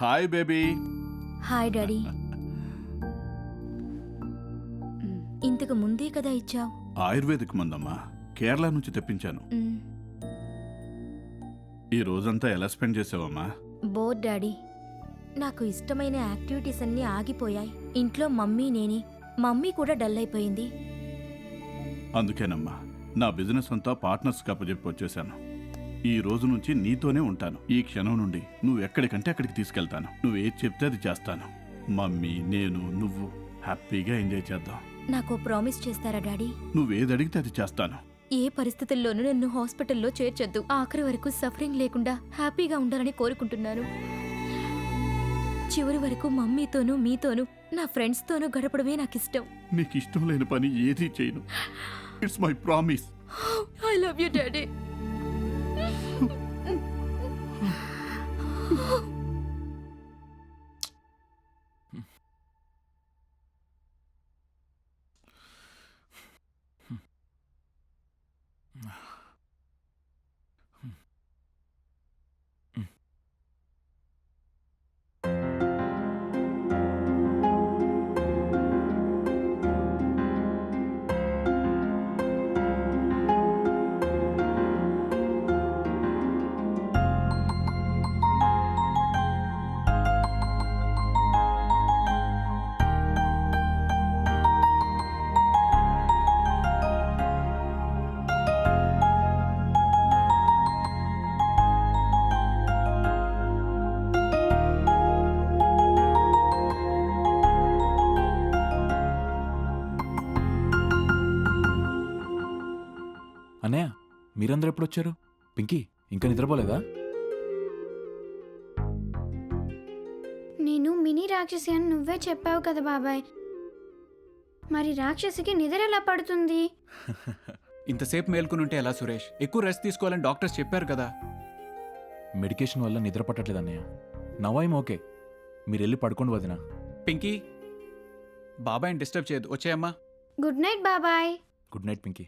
Hi baby. Hi daddy. ఇంతకు ముందే కదా ఇచ్చావు. ఆయుర్వేదిక్ మందమ్మా, కేరళ నుంచి తెప్పించాను. ఈ రోజంతా ఎలా స్పెండ్ చేసావమ్మా? Bore daddy. నాకు ఇష్టమైన యాక్టివిటీస్ అన్నీ ఆగిపోయాయి. ఇంట్లో మమ్మీ కూడా డల్ అయిపోయింది. అందుకేనమ్మా నా బిజినెస్ అంతా పార్ట్నర్స్ కప్పచెప్పి వచ్చేసాను. ఈ రోజు నుంచి నీతోనే ఉంటాను. ఈ క్షణం నుండి నువ్వు ఎక్కడికంటే అక్కడికి తీసుకెళ్తాను. నువ్వు ఏది చెప్తే అది చేస్తాను. మమ్మీ, నేను, నువ్వు హ్యాపీగా ఎంజాయ్ చేద్దాం. నాకు ప్రామిస్ చేస్తారా డాడీ? నువ్వేది అడిగితే అది చేస్తాను. ఏ పరిస్థితుల్లోనూ నన్ను హాస్పిటల్లో చేర్చొద్దు. ఆఖరి వరకు సఫరింగ్ లేకుండా హ్యాపీగా ఉండాలని కోరుకుంటున్నాను. చివరి వరకు మమ్మీతోనూ మీతోనూ నా ఫ్రెండ్స్తోనూ గడపడమే నాకు ఇష్టం. నీకు ఇష్టం లేని పని ఏదీ చేయను. It's my promise. I love you daddy. అన్నయ్య, మీరందరూ ఎప్పుడు వచ్చారు? పింకీ ఇంకా నిద్రపోలేదా? నేను మినీ రాక్షసి అని నువ్వే చెప్పావు కదా బాబాయ్. మరి రాక్షసికి నిద్ర ఎలా పడుతుంది? ఇంతసేపు మేల్కొనుంటే ఎలా సురేష్? ఎక్కువ రెస్ట్ తీసుకోవాలని డాక్టర్స్ చెప్పారు కదా. మెడికేషన్ వల్ల నిద్ర పట్టట్లేదు అన్నయ్య. నవాయిం ఓకే, మీరు వెళ్ళి పడుకోండి వదినా. పింకీ, బాబాయ్ని డిస్టర్బ్ చేయదు, వచ్చాయమ్మా. గుడ్ నైట్ బాబాయ్. Good night Pinky.